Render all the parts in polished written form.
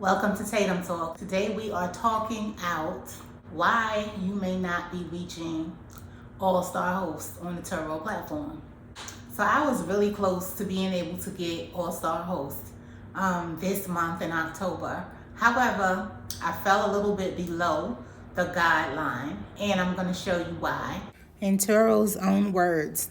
Welcome to Tatum Talk. Today we are talking out why you may not be reaching all-star hosts on the Turo platform. So I was really close to being able to get all-star hosts this month in October. However, I fell a little bit below the guideline, and I'm going to show you why. In Turo's own words,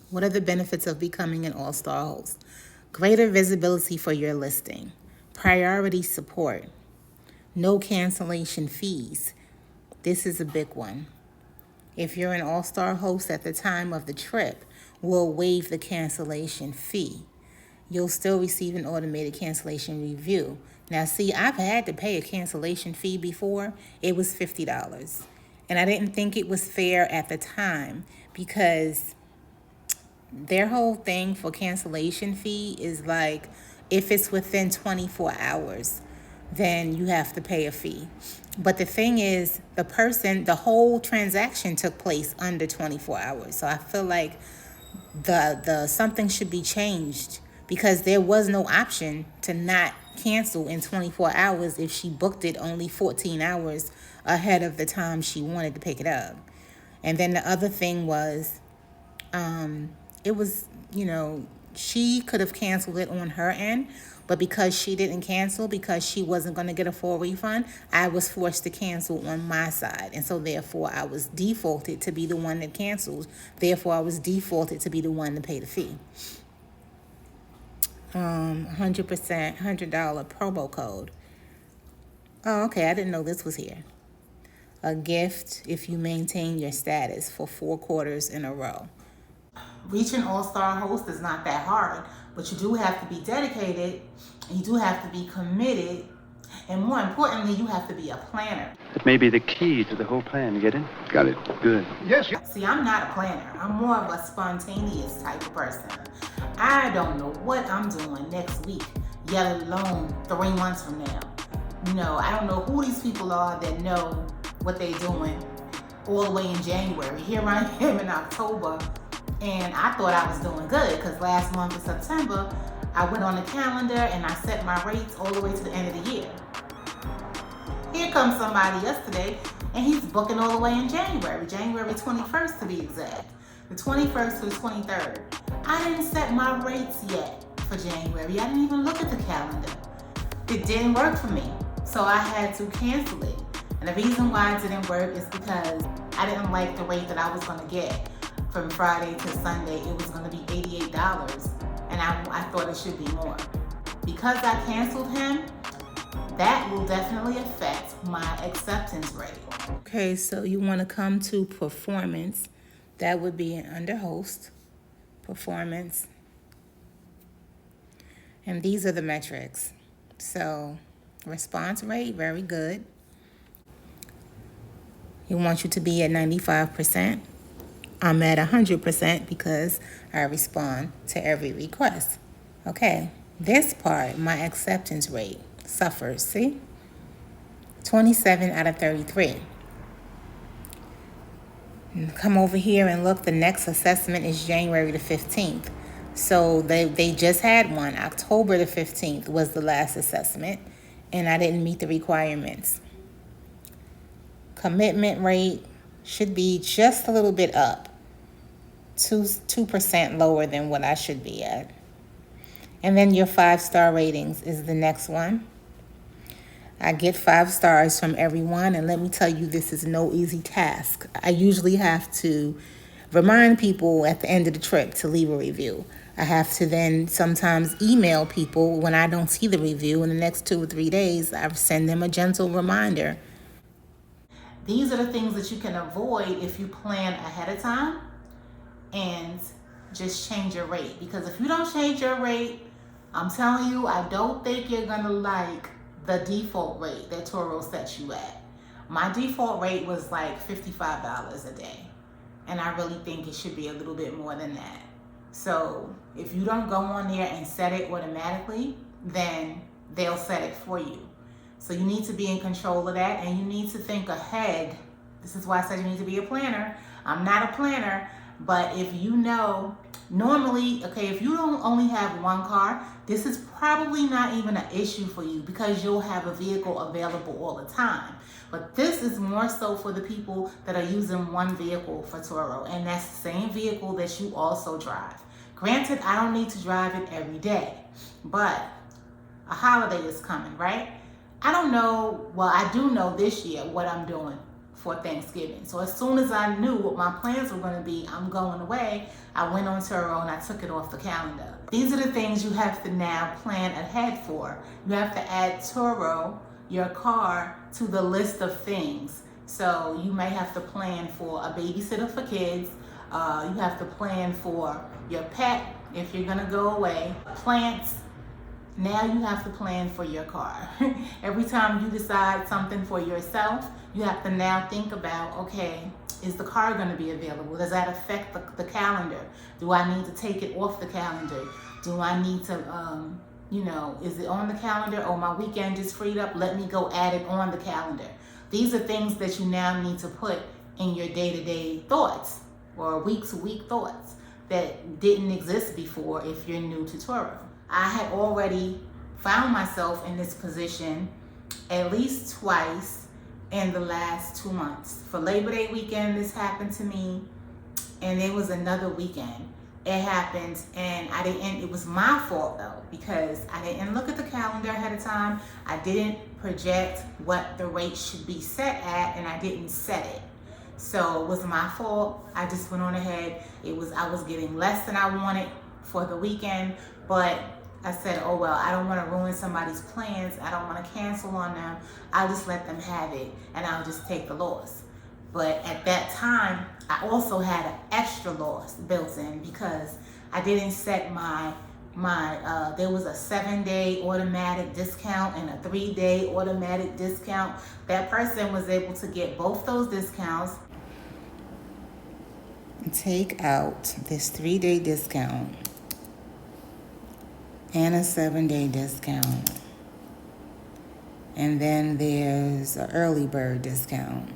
what are the benefits of becoming an all-star host? Greater visibility for your listing, priority support, no cancellation fees. This is a big one. If you're an all-star host at the time of the trip, we'll waive the cancellation fee. You'll still receive an automated cancellation review. Now see, I've had to pay a cancellation fee before. It was $50. And I didn't think it was fair at the time because their whole thing for cancellation fee is like, if it's within 24 hours, then you have to pay a fee. But the thing is, the whole transaction took place under 24 hours. So I feel like the something should be changed because there was no option to not cancel in 24 hours if she booked it only 14 hours ahead of the time she wanted to pick it up. And then the other thing was, it was, she could have canceled it on her end, but because she didn't cancel, because she wasn't going to get a full refund, I was forced to cancel on my side. And so therefore I was defaulted to be the one that cancels. Therefore I was defaulted to be the one to pay the fee. 100%, $100 promo code. Oh, okay. I didn't know this was here. A gift if you maintain your status for 4 quarters in a row. Reaching all-star host is not that hard, but you do have to be dedicated, you do have to be committed, and more importantly, you have to be a planner. That may be the key to the whole plan. You get it? Got it. Good. Yes. See, I'm not a planner. I'm more of a spontaneous type of person. I don't know what I'm doing next week, yet alone 3 months from now. I don't know who these people are that know what they're doing all the way in January. Here I am in October, and I thought I was doing good because last month in September, I went on the calendar and I set my rates all the way to the end of the year. Here comes somebody yesterday, and he's booking all the way in January 21st to be exact. The 21st to the 23rd. I didn't set my rates yet for January. I didn't even look at the calendar. It didn't work for me, so I had to cancel it. And the reason why it didn't work is because I didn't like the rate that I was going to get. From Friday to Sunday, it was going to be $88, and I thought it should be more. Because I canceled him, that will definitely affect my acceptance rate. Okay, so you want to come to performance. That would be under host, performance. And these are the metrics. So response rate, very good. You want you to be at 95%. I'm at 100% because I respond to every request. Okay, this part, my acceptance rate suffers, see? 27 out of 33. Come over here and look, the next assessment is January the 15th. So they just had one. October the 15th was the last assessment, and I didn't meet the requirements. Commitment rate should be just a little bit up. 2% lower than what I should be at. And then your 5-star ratings is the next one. I get 5 stars from everyone, and let me tell you, this is no easy task. I usually have to remind people at the end of the trip to leave a review. I have to then sometimes email people when I don't see the review. In the next 2 or 3 days, I send them a gentle reminder. These are the things that you can avoid if you plan ahead of time and just change your rate. Because if you don't change your rate, I'm telling you, I don't think you're gonna like the default rate that Turo sets you at. My default rate was like $55 a day, and I really think it should be a little bit more than that. So if you don't go on there and set it automatically, then they'll set it for you. So you need to be in control of that, and you need to think ahead. This is why I said you need to be a planner. I'm not a planner. But if you know, normally, okay, if you don't only have one car, this is probably not even an issue for you because you'll have a vehicle available all the time. But this is more so for the people that are using one vehicle for Turo, and that's the same vehicle that you also drive. Granted, I don't need to drive it every day, but a holiday is coming, right? I don't know, well, I do know this year what I'm doing for Thanksgiving. So as soon as I knew what my plans were going to be, I'm going away, I went on Turo and I took it off the calendar. These are the things you have to now plan ahead for. You have to add Turo, your car, to the list of things. So you may have to plan for a babysitter for kids. You have to plan for your pet if you're going to go away. Plants. Now you have to plan for your car. Every time you decide something for yourself, you have to now think about, okay, is the car going to be available? Does that affect the calendar? Do I need to take it off the calendar? Do I need to, is it on the calendar? Oh, my weekend just freed up. Let me go add it on the calendar. These are things that you now need to put in your day-to-day thoughts or week-to-week thoughts that didn't exist before if you're new to Turo. I had already found myself in this position at least twice in the last 2 months. For Labor Day weekend, this happened to me, and it was another weekend. It happened, and it was my fault though, because I didn't look at the calendar ahead of time. I didn't project what the rate should be set at, and I didn't set it. So it was my fault. I just went on ahead. I was getting less than I wanted for the weekend, but I said, oh well, I don't want to ruin somebody's plans. I don't want to cancel on them. I'll just let them have it and I'll just take the loss. But at that time, I also had an extra loss built in because I didn't set there was a 7-day automatic discount and a 3-day automatic discount. That person was able to get both those discounts. Take out this 3-day discount and a 7-day discount. And then there's an early bird discount.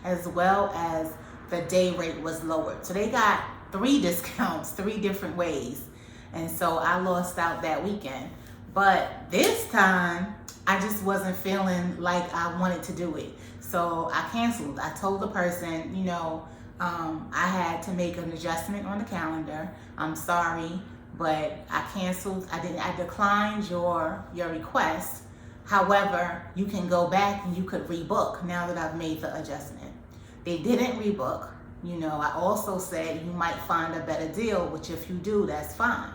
As well as the day rate was lowered. So they got 3 discounts, 3 different ways. And so I lost out that weekend. But this time, I just wasn't feeling like I wanted to do it. So I canceled. I told the person, I had to make an adjustment on the calendar. I'm sorry, but I canceled. I declined your request. However, you can go back and you could rebook now that I've made the adjustment. They didn't rebook. I also said you might find a better deal, which if you do, that's fine.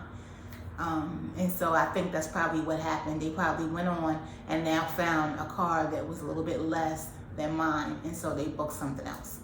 And so I think that's probably what happened. They probably went on and now found a car that was a little bit less than mine, and so they booked something else.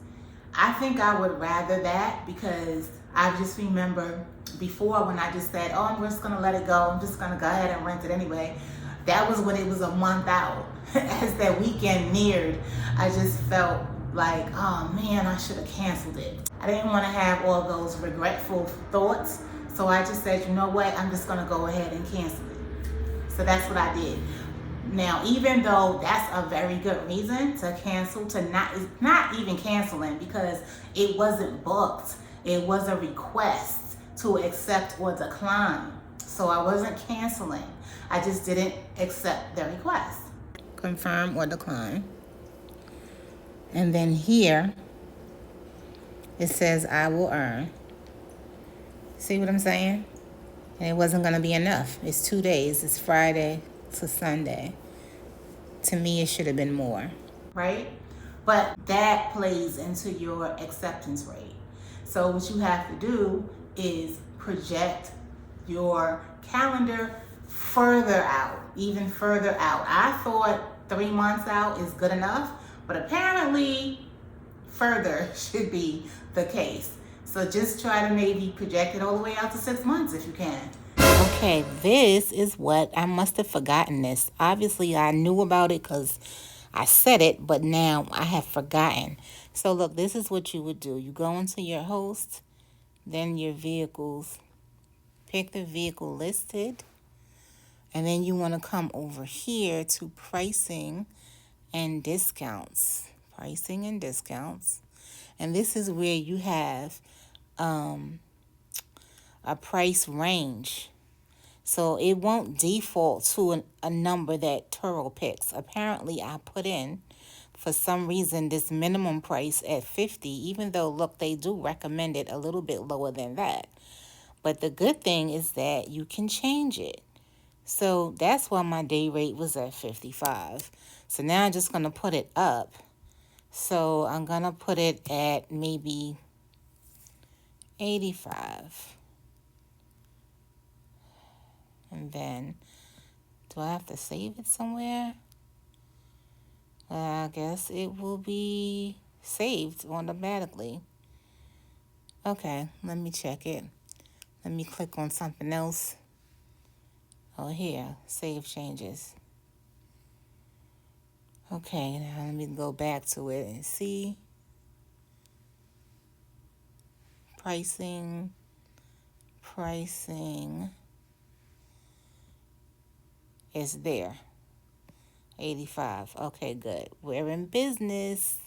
I think I would rather that because I just remember before when I just said, oh, I'm just going to let it go. I'm just going to go ahead and rent it anyway. That was when it was a month out. As that weekend neared, I just felt like, oh man, I should have canceled it. I didn't want to have all those regretful thoughts. So I just said, you know what, I'm just going to go ahead and cancel it. So that's what I did. Now, even though that's a very good reason to cancel, not even canceling because it wasn't booked. It was a request to accept or decline. So I wasn't canceling. I just didn't accept the request. Confirm or decline. And then here, it says I will earn. See what I'm saying? And it wasn't going to be enough. It's 2 days. It's Friday to Sunday. To me, it should have been more. Right? But that plays into your acceptance rate. So what you have to do is project your calendar further out, even further out. I thought 3 months out is good enough, but apparently further should be the case. So just try to maybe project it all the way out to 6 months if you can. Okay, this is what I must have forgotten this. Obviously, I knew about it because I said it, but now I have forgotten. So look, this is what you would do. You go into your host, then your vehicles, pick the vehicle listed, and then you want to come over here to pricing and discounts. Pricing and discounts. And this is where you have a price range. So it won't default to a number that Turo picks. Apparently, I put in, for some reason, this minimum price at 50, even though, look, they do recommend it a little bit lower than that. But the good thing is that you can change it. So that's why my day rate was at 55. So now I'm just going to put it up. So I'm going to put it at maybe 85. And then, do I have to save it somewhere? I guess it will be saved automatically. Okay, let me check it. Let me click on something else. Oh, here, save changes. Okay, now let me go back to it and see. Pricing. Is there. 85. Okay, good. We're in business.